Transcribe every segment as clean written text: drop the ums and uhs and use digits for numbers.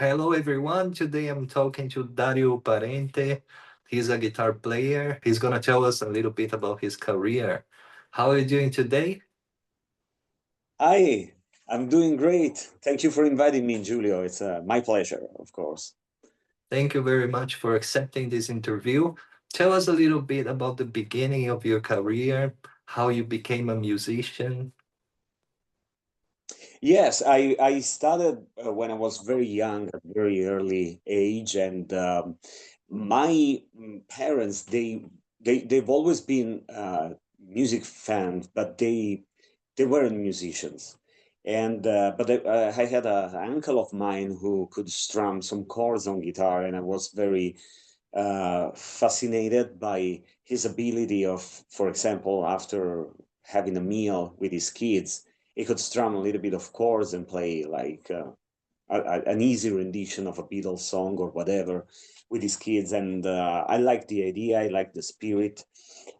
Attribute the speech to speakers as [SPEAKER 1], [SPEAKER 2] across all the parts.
[SPEAKER 1] Hello, everyone. Today I'm talking to Dario Parente. He's a guitar player. He's going to tell us a little bit about his career. How are you doing today?
[SPEAKER 2] Hi, I'm doing great. Thank you for inviting me, Julio. It's my pleasure, of course.
[SPEAKER 1] Thank you very much for accepting this interview. Tell us a little bit about the beginning of your career, how you became a musician.
[SPEAKER 2] Yes, I started when I was very young, at very early age, and my parents they've always been music fans, but they weren't musicians. And I had an uncle of mine who could strum some chords on guitar, and I was very fascinated by his ability of, for example, after having a meal with his kids, he could strum a little bit of chords and play like an easy rendition of a Beatles song or whatever with his kids. And I liked the idea, I liked the spirit.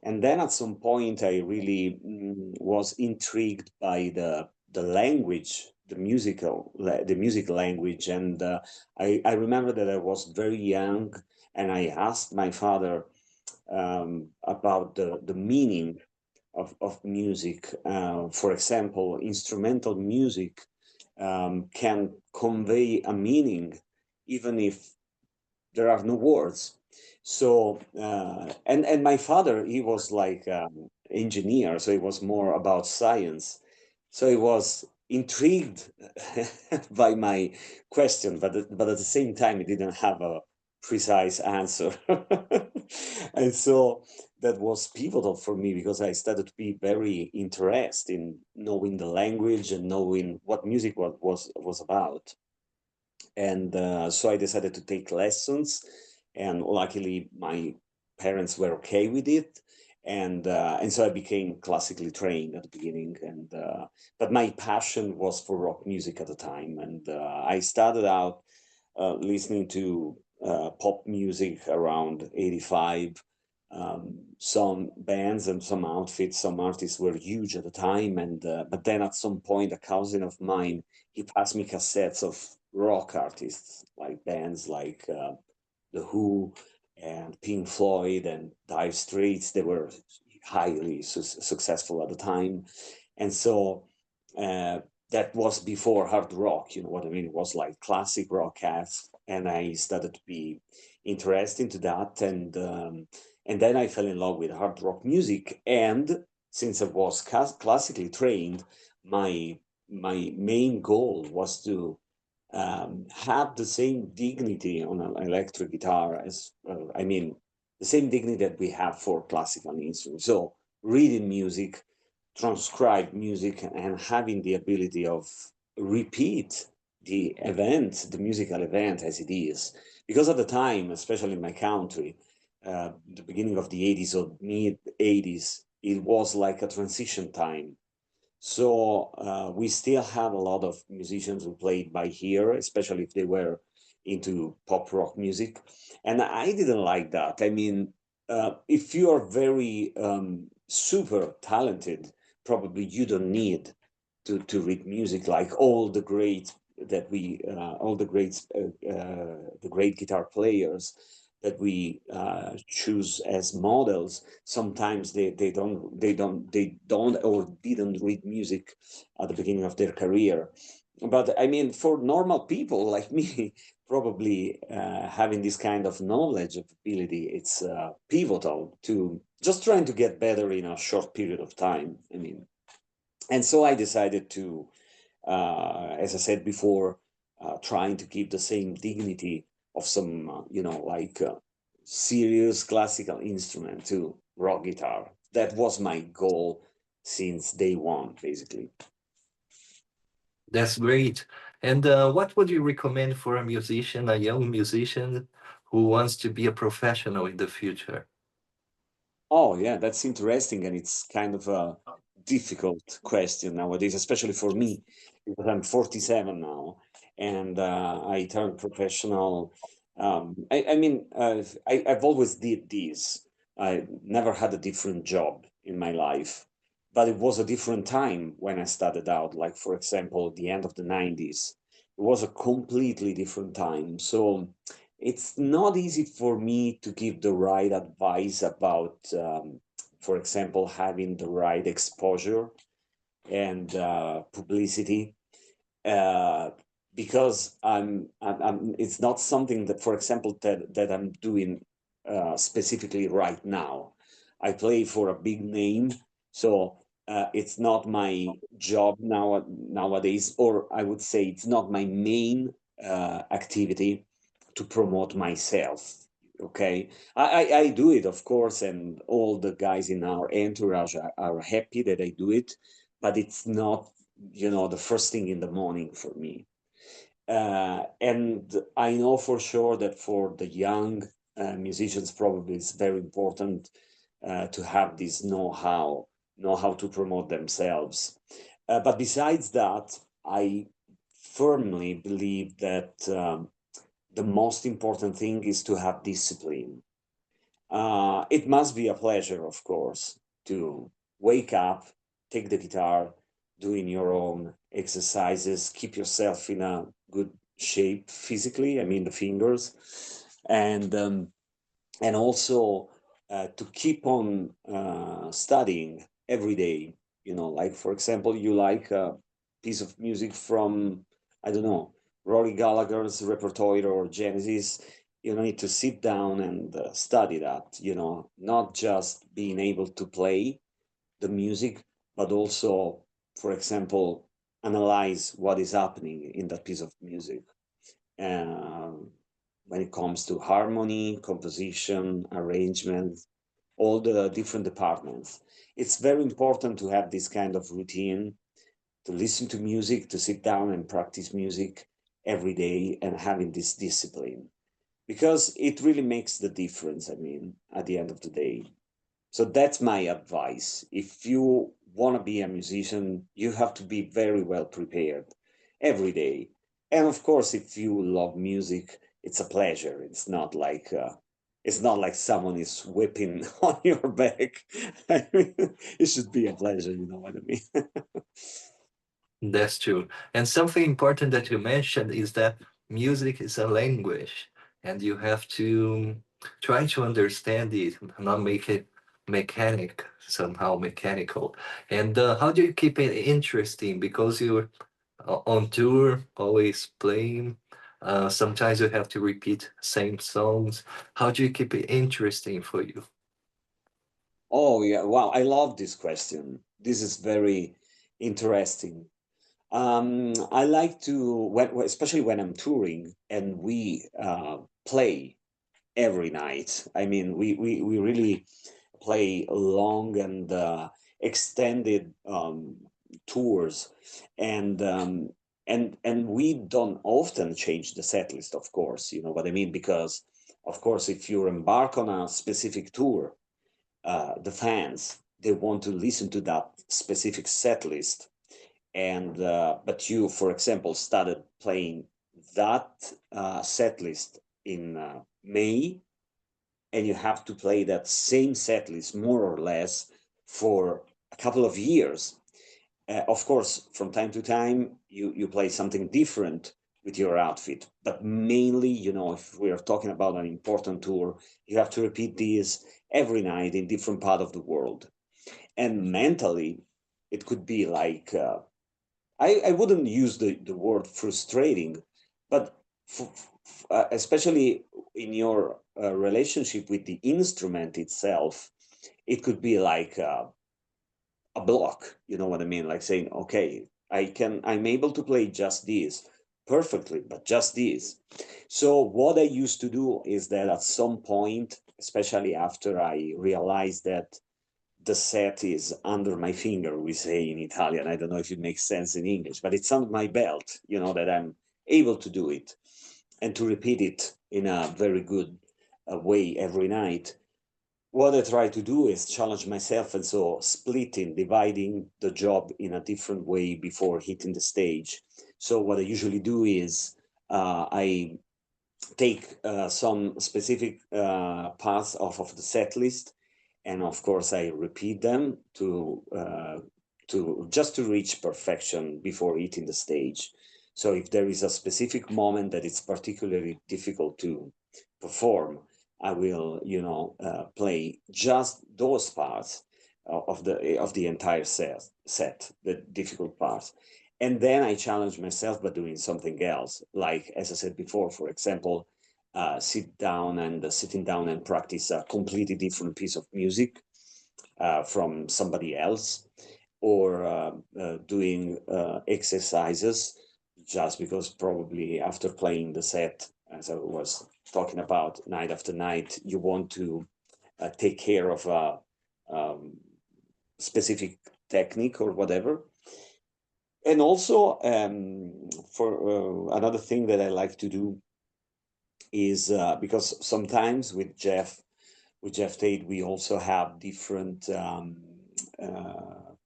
[SPEAKER 2] And then at some point, I really was intrigued by the language, the music language. And I remember that I was very young, and I asked my father about the meaning of music. For example, instrumental music can convey a meaning even if there are no words. So and my father, he was like engineer, so it was more about science. So he was intrigued by my question, but at the same time he didn't have a precise answer. And so that was pivotal for me because I started to be very interested in knowing the language and knowing what music was about. And so I decided to take lessons, and luckily my parents were okay with it, and so I became classically trained at the beginning. And but my passion was for rock music at the time, and I started out listening to pop music around 85. Some bands and some outfits, some artists were huge at the time, and but then at some point, a cousin of mine, he passed me cassettes of rock artists, like bands like The Who and Pink Floyd and Dire Straits. They were highly successful at the time, and so uh, that was before hard rock. You know what I mean? It was like classic rock cats, and I started to be interested into that, and then I fell in love with hard rock music. And since I was classically trained, my my main goal was to have the same dignity on an electric guitar as, I mean, the same dignity that we have for classical instruments. So reading music, transcribe music, and having the ability of repeat the event, the musical event as it is. Because at the time, especially in my country, the beginning of the 80s or mid 80s, it was like a transition time. So we still have a lot of musicians who played by ear, especially if they were into pop rock music. And I didn't like that. I mean, if you are very super talented, probably you don't need to read music like all the great all the greats, the great guitar players that we choose as models. Sometimes they don't or didn't read music at the beginning of their career. But I mean, for normal people like me, probably having this kind of knowledge of ability, it's pivotal to just trying to get better in a short period of time. I mean, and so I decided to, as I said before, trying to keep the same dignity of some, like serious classical instrument to rock guitar. That was my goal since day one, basically.
[SPEAKER 1] That's great. And what would you recommend for a musician, a young musician who wants to be a professional in the future?
[SPEAKER 2] Oh, yeah, that's interesting, and it's kind of a difficult question nowadays, especially for me, because I'm 47 now, and I turned professional. I mean, I've always did this. I never had a different job in my life, but it was a different time when I started out. Like, for example, the end of the 90s, was a completely different time. So it's not easy for me to give the right advice about, for example, having the right exposure and publicity, uh, because it's not something that, for example, that I'm doing specifically right now. I play for a big name, so it's not my job nowadays, or I would say it's not my main activity to promote myself. Okay, I do it, of course, and all the guys in our entourage are happy that I do it, but it's not, the first thing in the morning for me. And I know for sure that for the young musicians, probably it's very important to have this know how to promote themselves. But besides that, I firmly believe that the most important thing is to have discipline. It must be a pleasure, of course, to wake up, take the guitar, doing your own exercises, keep yourself in a good shape physically, I mean the fingers, and also to keep on studying every day. Like for example, you like a piece of music from, I don't know, Rory Gallagher's repertoire or Genesis. You need to sit down and study that. Not just being able to play the music, but also, for example, analyze what is happening in that piece of music. Um, when it comes to harmony, composition, arrangement, all the different departments. It's very important to have this kind of routine, to listen to music, to sit down and practice music every day and having this discipline, because it really makes the difference, I mean, at the end of the day. So that's my advice. If you want to be a musician, you have to be very well prepared every day. And of course, if you love music, it's a pleasure. It's not like someone is whipping on your back. I mean, it should be a pleasure, you know what I mean?
[SPEAKER 1] That's true. And something important that you mentioned is that music is a language, and you have to try to understand it, not make it somehow mechanical. And how do you keep it interesting? Because you're on tour, always playing. Sometimes you have to repeat same songs. How do you keep it interesting for you?
[SPEAKER 2] Oh, yeah. Wow. I love this question. This is very interesting. I like to, especially when I'm touring and we play every night. I mean, we really play long and extended tours, and we don't often change the set list. Of course, you know what I mean, because of course, if you embark on a specific tour, the fans, they want to listen to that specific set list, and but you, for example, started playing that set list in May, and you have to play that same set list more or less for a couple of years. Of course, from time to time, you play something different with your outfit, but mainly, if we are talking about an important tour, you have to repeat this every night in different part of the world. And mentally, it could be like, I wouldn't use the word frustrating, but especially in your relationship with the instrument itself, it could be like a block. You know what I mean? Like saying, okay, I'm able to play just this perfectly, but just this. So what I used to do is that at some point, especially after I realized that the set is under my finger, we say in Italian. I don't know if it makes sense in English, but it's on my belt, that I'm able to do it and to repeat it in a very good way every night. What I try to do is challenge myself, and so splitting, dividing the job in a different way before hitting the stage. So what I usually do is I take some specific parts of the set list, and of course I repeat them to just to reach perfection before hitting the stage. So if there is a specific moment that it's particularly difficult to perform, I will, play just those parts of the entire set, the difficult parts. And then I challenge myself by doing something else, like, as I said before, for example, sitting down and practice a completely different piece of music from somebody else, or doing exercises, just because probably after playing the set, as I was talking about, night after night, you want to take care of a specific technique or whatever. And also, for another thing that I like to do is, because sometimes with Jeff Tate, we also have different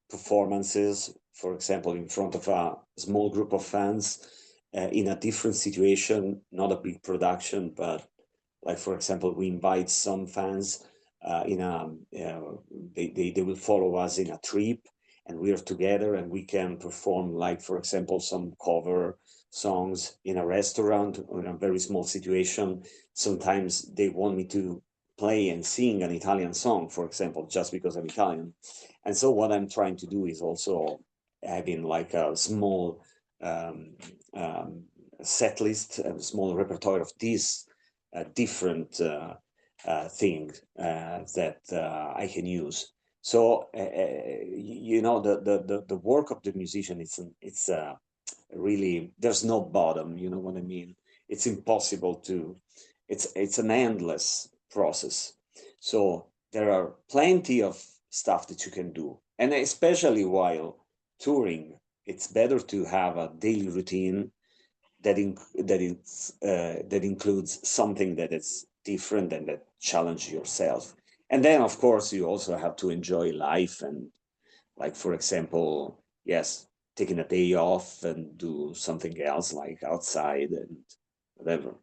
[SPEAKER 2] performances, for example, in front of a small group of fans, in a different situation, not a big production, but like, for example, we invite some fans in a, they will follow us in a trip, and we are together, and we can perform, like, for example, some cover songs in a restaurant or in a very small situation. Sometimes they want me to play and sing an Italian song, for example, just because I'm Italian. And so what I'm trying to do is also having like a small set list, a small repertoire of these different things that I can use. So the work of the musician, it's really, there's no bottom. You know what I mean? It's impossible to. It's an endless process. So there are plenty of stuff that you can do, and especially while touring, it's better to have a daily routine that includes something that is different and that challenge yourself. And then, of course, you also have to enjoy life, and, like, for example, yes, taking a day off and do something else, like outside and whatever.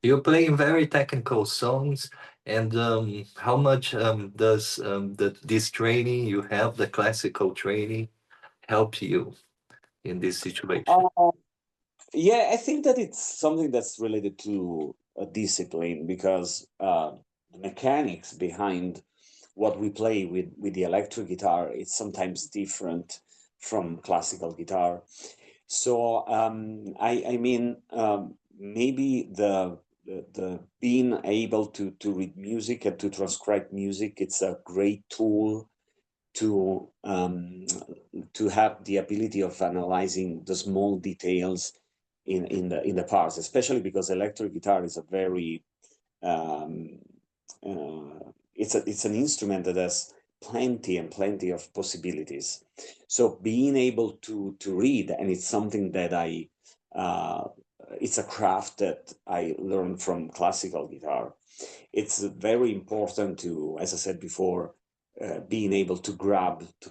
[SPEAKER 1] You're playing very technical songs, and how much does this training you have, the classical training, help you in this situation?
[SPEAKER 2] Yeah, I think that it's something that's related to a discipline, because the mechanics behind what we play with the electric guitar is sometimes different from classical guitar. So I mean, maybe the being able to read music and to transcribe music, it's a great tool to have the ability of analyzing the small details in the parts, especially because electric guitar is a very it's an instrument that has plenty and plenty of possibilities. So being able to read, and it's something that it's a craft that I learned from classical guitar. It's very important to, as I said before, being able to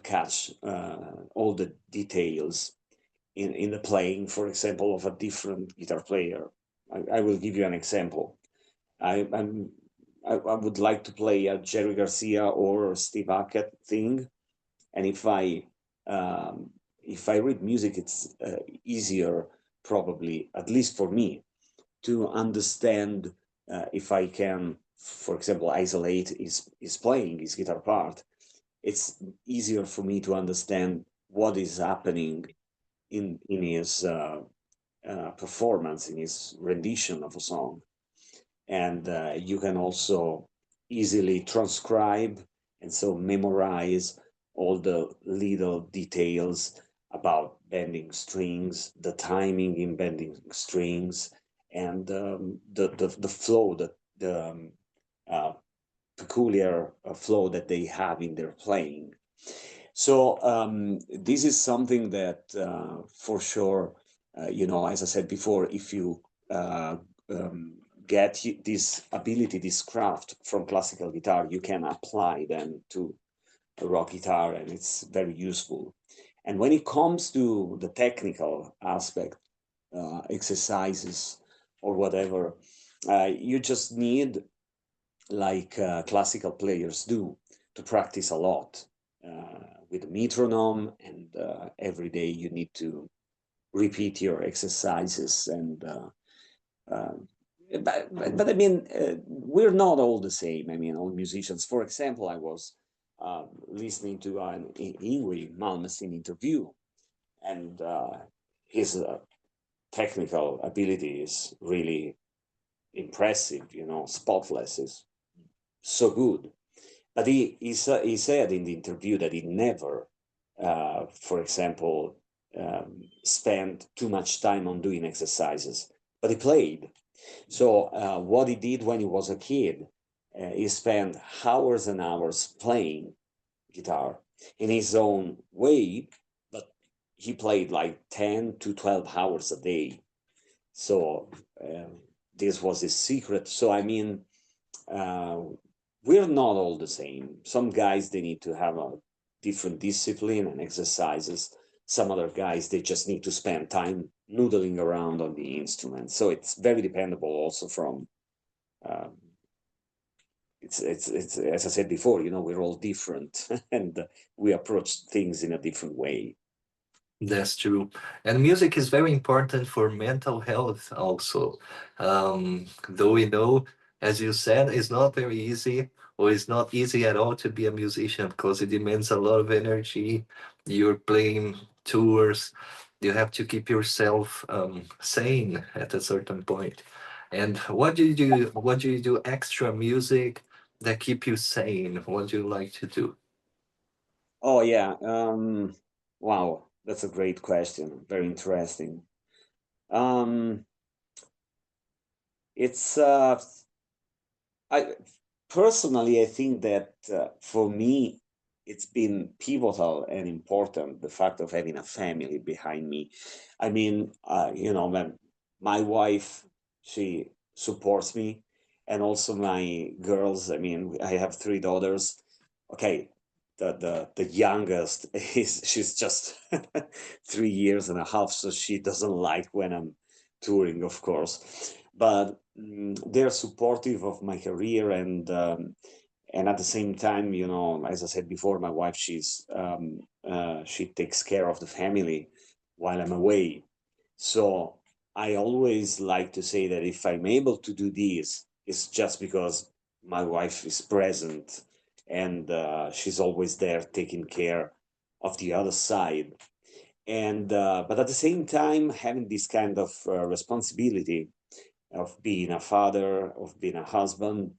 [SPEAKER 2] catch all the details in the playing, for example, of a different guitar player. I will give you an example. I would like to play a Jerry Garcia or Steve Hackett thing, and if I read music, it's easier, probably, at least for me, to understand if I can for example, isolate is playing his guitar part, it's easier for me to understand what is happening in his performance, in his rendition of a song. And you can also easily transcribe and so memorize all the little details about bending strings, the timing in bending strings, and the flow, the uh, peculiar flow that they have in their playing. So this is something that for sure, as I said before, if you get this ability, this craft from classical guitar, you can apply them to a rock guitar, and it's very useful. And when it comes to the technical aspect, exercises or whatever, you just need, like classical players do, to practice a lot with a metronome, and every day you need to repeat your exercises. And uh, but I mean, we're not all the same. I mean, all musicians. For example, I was listening to an Yngwie Malmsteen interview, and his technical ability is really impressive. Spotless, is so good. But he said in the interview that he never, for example, spent too much time on doing exercises, but he played. So what he did when he was a kid, he spent hours and hours playing guitar in his own way, but he played like 10 to 12 hours a day. So this was his secret. So I mean, uh, we're not all the same. Some guys, they need to have a different discipline and exercises. Some other guys, they just need to spend time noodling around on the instrument. So it's very dependable also from um, it's as I said before, we're all different and we approach things in a different way.
[SPEAKER 1] That's true. And music is very important for mental health also. Though we know, as you said, it's not very easy, or it's not easy at all to be a musician because it demands a lot of energy. You're playing tours, you have to keep yourself sane at a certain point. And what do you do? What do you do extra music that keep you sane? What do you like to do?
[SPEAKER 2] Oh yeah, wow, that's a great question. Very interesting. Um, it's I personally, I think that for me, it's been pivotal and important, the fact of having a family behind me. I mean, my wife, she supports me, and also my girls. I mean, I have three daughters. Okay, the youngest is, she's just 3 years and a half, so she doesn't like when I'm touring, of course. But they're supportive of my career, and at the same time, as I said before, my wife, she takes care of the family while I'm away. So I always like to say that if I'm able to do this, it's just because my wife is present, and she's always there taking care of the other side. And but at the same time, having this kind of responsibility of being a father, of being a husband,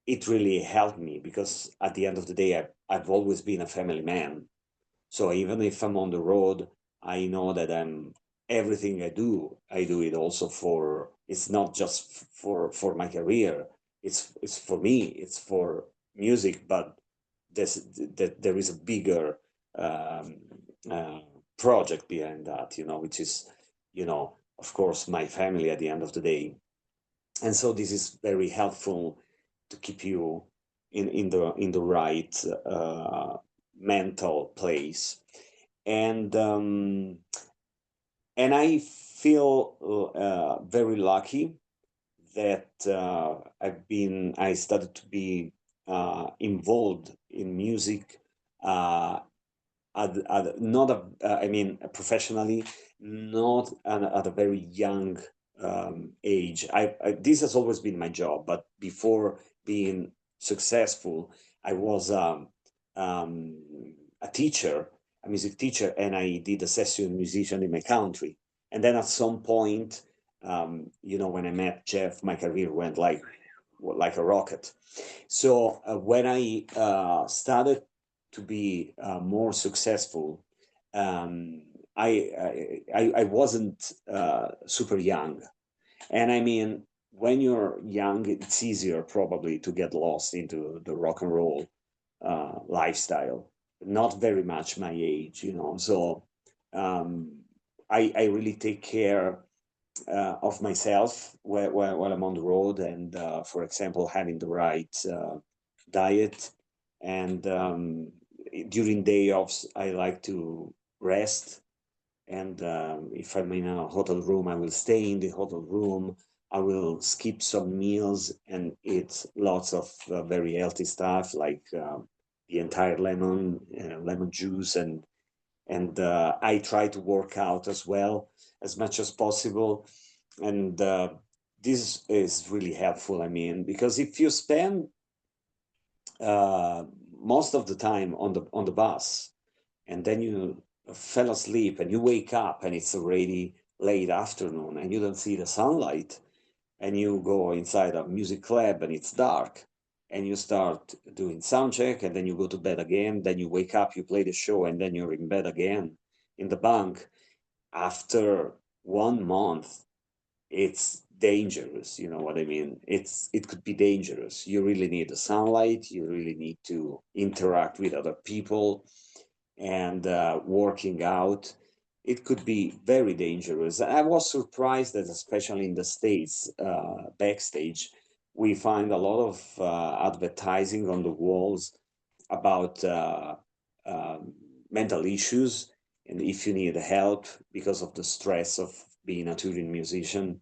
[SPEAKER 2] it really helped me, because at the end of the day, I've always been a family man. So even if I'm on the road, I know that everything I do it also for, it's not just for my career. It's for me, it's for music, but there is a bigger um, uh, project behind that, which is, of course, my family at the end of the day. And so this is very helpful to keep you in the right mental place. And I feel very lucky that I started to be involved in music, uh, not I mean, professionally, not at a very young age. This has always been my job, but before being successful. I was a teacher, a music teacher, and I did a session musician in my country. And then at some point, when I met Jeff, my career went like a rocket. So when I started to be more successful, um, I wasn't super young, and I mean, when you're young, it's easier probably to get lost into the rock and roll lifestyle. Not very much my age, So um, I really take care of myself while I'm on the road, and for example, having the right diet. And during day offs, I like to rest. And if I'm in a hotel room, I will stay in the hotel room. I will skip some meals and eat lots of very healthy stuff like the entire lemon juice, and I try to work out as well as much as possible. And this is really helpful. I mean, because if you spend uh, most of the time on the bus, and then you fell asleep and you wake up and it's already late afternoon and you don't see the sunlight, and you go inside a music club and it's dark, and you start doing sound check, and then you go to bed again, then you wake up, you play the show, and then you're in bed again in the bunk. After 1 month, it's dangerous. You know what I mean? It could be dangerous. You really need the sunlight, you really need to interact with other people, and working out. It could be very dangerous. I was surprised that, especially in the States, backstage, we find a lot of advertising on the walls about mental issues, and if you need help because of the stress of being a touring musician.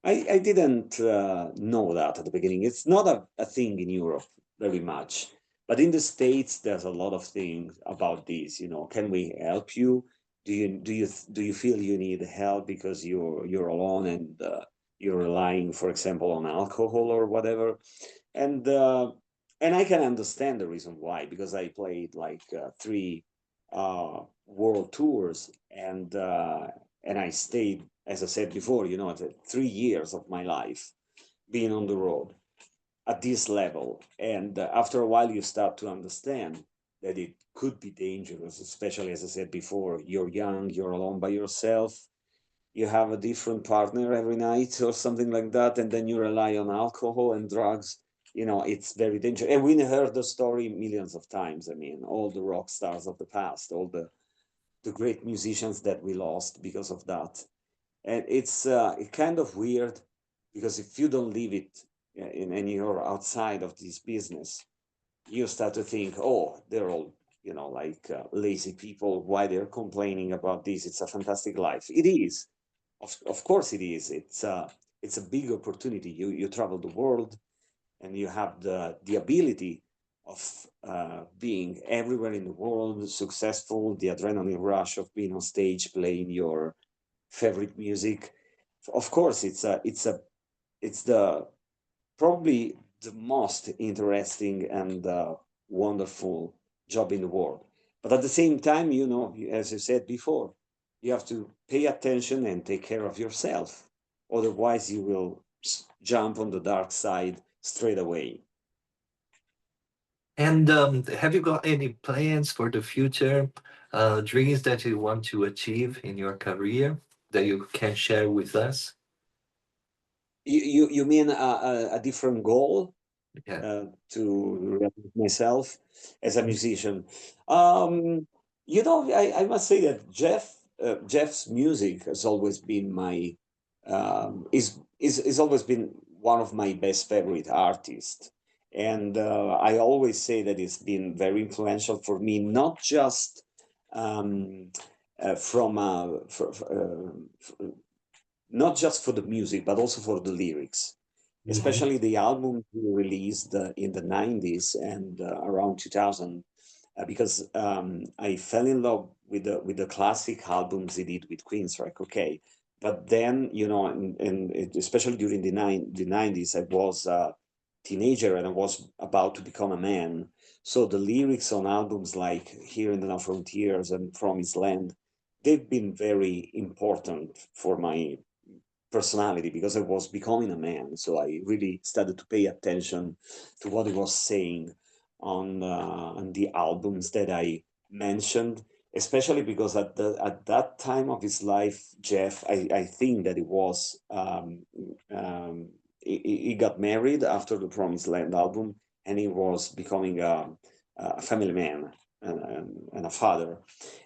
[SPEAKER 2] I didn't know that at the beginning. It's not a thing in Europe very much, but in the States, there's a lot of things about this. Can we help you? Do you feel you need help because you're alone, and you're relying, for example, on alcohol or whatever? And and I can understand the reason why, because I played like three world tours, and I stayed, as I said before, 3 years of my life being on the road at this level. And after a while, you start to understand that it could be dangerous, especially, as I said before, you're young, you're alone by yourself, you have a different partner every night or something like that, and then you rely on alcohol and drugs. It's very dangerous. And we heard the story millions of times. I mean, all the rock stars of the past, all the great musicians that we lost because of that. And it's kind of weird, because if you don't leave it and you're outside of this business, you start to think, oh, they're all, like lazy people. Why they're complaining about this? It's a fantastic life. It is. Of course it is. It's a big opportunity. You travel the world, and you have the ability of being everywhere in the world, successful, the adrenaline rush of being on stage playing your favorite music. Of course, it's the probably the most interesting and wonderful job in the world. But at the same time, as you said before, you have to pay attention and take care of yourself. Otherwise, you will jump on the dark side straight away.
[SPEAKER 1] And have you got any plans for the future, dreams that you want to achieve in your career that you can share with us?
[SPEAKER 2] You mean a different goal
[SPEAKER 1] Yeah.
[SPEAKER 2] to realize myself as a musician? I must say that Jeff's music has always been my is always been one of my best favorite artists, and I always say that it's been very influential for me, not just um, from not just for the music, but also for the lyrics,
[SPEAKER 1] Mhm.
[SPEAKER 2] especially the album he released in the 90s and around 2000, because I fell in love with the classic albums he did with Queensryche. Okay, but then, and especially during the 90s, I was teenager and I was about to become a man. So the lyrics on albums like Here in the Now Frontiers and Promised Land, they've been very important for my personality because I was becoming a man. So I really started to pay attention to what he was saying on the albums that I mentioned, especially because at that time of his life, Jeff, I think that it was he got married after the Promised Land album, and he was becoming a family man and a father,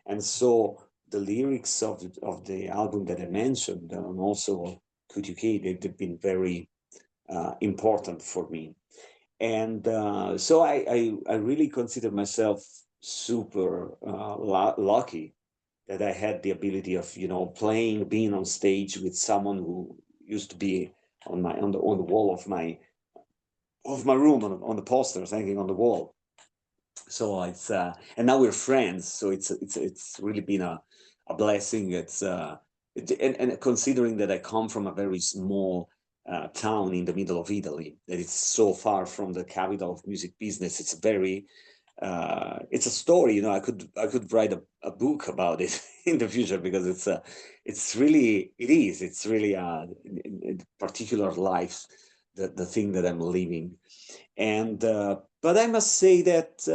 [SPEAKER 2] and so the lyrics of the album that I mentioned, and also Could You Kate, they've been very important for me. And so I really consider myself super lucky that I had the ability of, you know, playing, being on stage with someone who used to be on the wall of my room, on the posters hanging on the wall. So it's and now we're friends, so it's really been a blessing. And considering that I come from a very small town in the middle of Italy, that it's so far from the capital of music business, it's a story. You know, I could write a book about it in the future, because it's really a particular life, the thing that I'm living. And but I must say that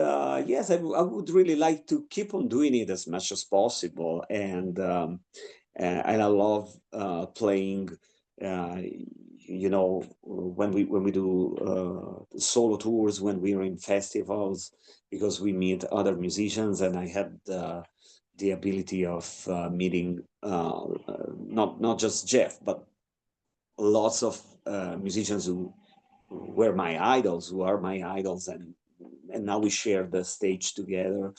[SPEAKER 2] yes, I would really like to keep on doing it as much as possible, and I love playing. You know, when we do solo tours, when we are in festivals, because we meet other musicians, and I had the ability of meeting not just Jeff, but lots of musicians who are my idols, and now we share the stage together.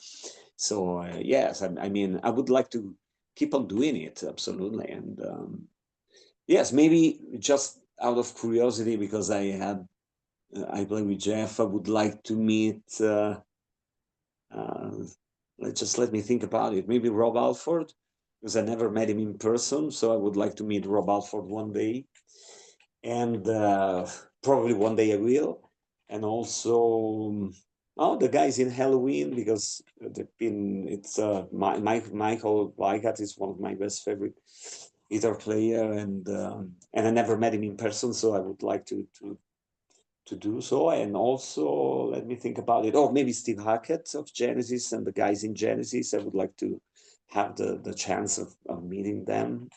[SPEAKER 2] So yes, I mean, I would like to keep on doing it, absolutely. And yes, maybe just out of curiosity, because I play with Jeff, I would like to meet uh, let me think about it, maybe Rob Alford, because I never met him in person, so I would like to meet Rob Alford one day. And probably one day I will. And also, oh, the guys in Halloween, because it's Michael Weigert is one of my best favorite guitar player, and I never met him in person, so I would like to do so. And also, let me think about it. Oh, maybe Steve Hackett of Genesis and the guys in Genesis. I would like to have the chance of meeting them.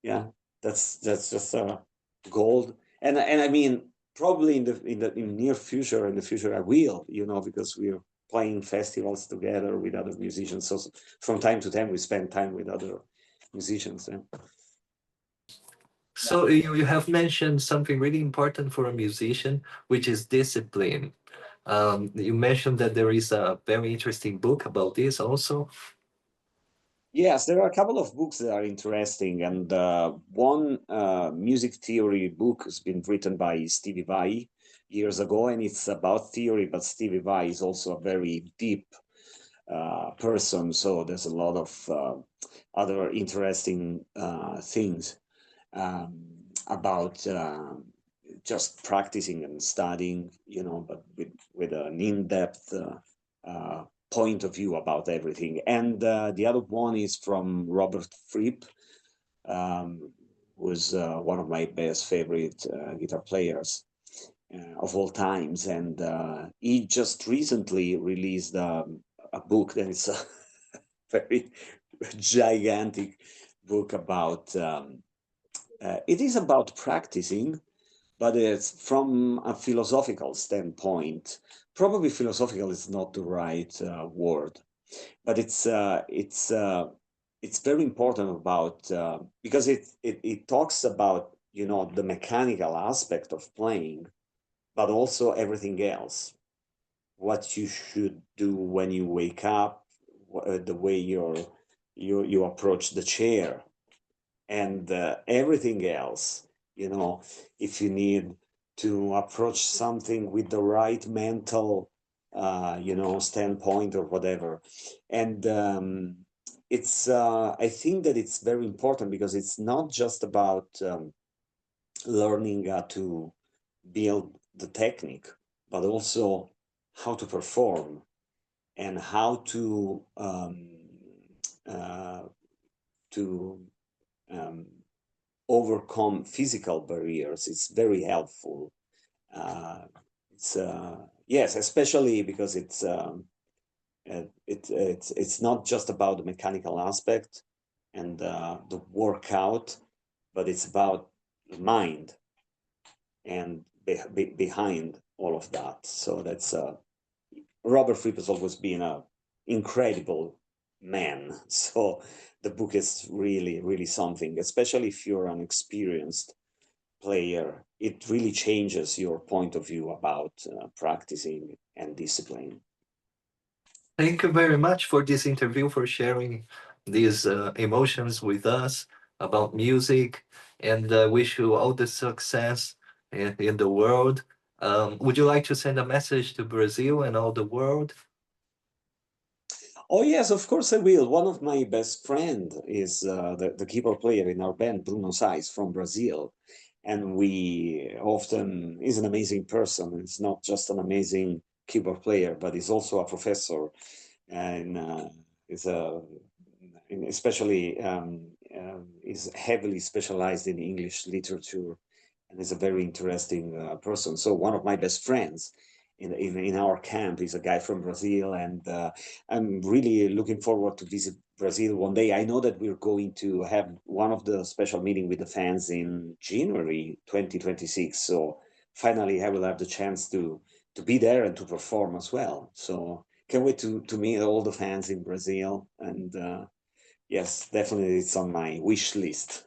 [SPEAKER 2] Yeah, that's just a goal. And I mean, probably in near future, in the future I will, you know, because we're playing festivals together with other musicians. So from time to time we spend time with other musicians. Yeah.
[SPEAKER 1] So you have mentioned something really important for a musician, which is discipline. You mentioned that there is a very interesting book about this also.
[SPEAKER 2] Yes, there are a couple of books that are interesting, and one music theory book has been written by Stevie Vai years ago, and it's about theory, but Stevie Vai is also a very deep person, so there's a lot of other interesting things um, about just practicing and studying, you know, but with an in-depth point of view about everything. And the other one is from Robert Fripp, who's one of my best favorite guitar players of all times. And he just recently released a book that is a very gigantic book about, it is about practicing, but it's from a philosophical standpoint. Probably philosophical is not the right word, but it's very important about because it talks about, you know, the mechanical aspect of playing, but also everything else. What you should do when you wake up, the way you approach the chair, and everything else, you know, if you need to approach something with the right mental you know, standpoint or whatever. And it's I think that it's very important, because it's not just about learning to build the technique, but also how to perform and how to overcome physical barriers. It's very helpful. Yes, especially because it's not just about the mechanical aspect and the workout, but it's about the mind and behind all of that. So that's Robert Fripp has always been an incredible man. So the book is really, really something, especially if you're an experienced player. It really changes your point of view about practicing and discipline.
[SPEAKER 1] Thank you very much for this interview, for sharing these emotions with us about music, and wish you all the success in the world. Would you like to send a message to Brazil and all the world?
[SPEAKER 2] Oh yes, of course I will. One of my best friend is the keyboard player in our band, Bruno Sais from Brazil. And he's an amazing person. He's not just an amazing keyboard player, but he's also a professor and especially is heavily specialized in English literature and is a very interesting person. So one of my best friends in our camp is a guy from Brazil, and I'm really looking forward to visit Brazil one day. I know that we're going to have one of the special meeting with the fans in January 2026. So finally, I will have the chance to be there and to perform as well. So can't wait to meet all the fans in Brazil. And yes, definitely it's on my wish list.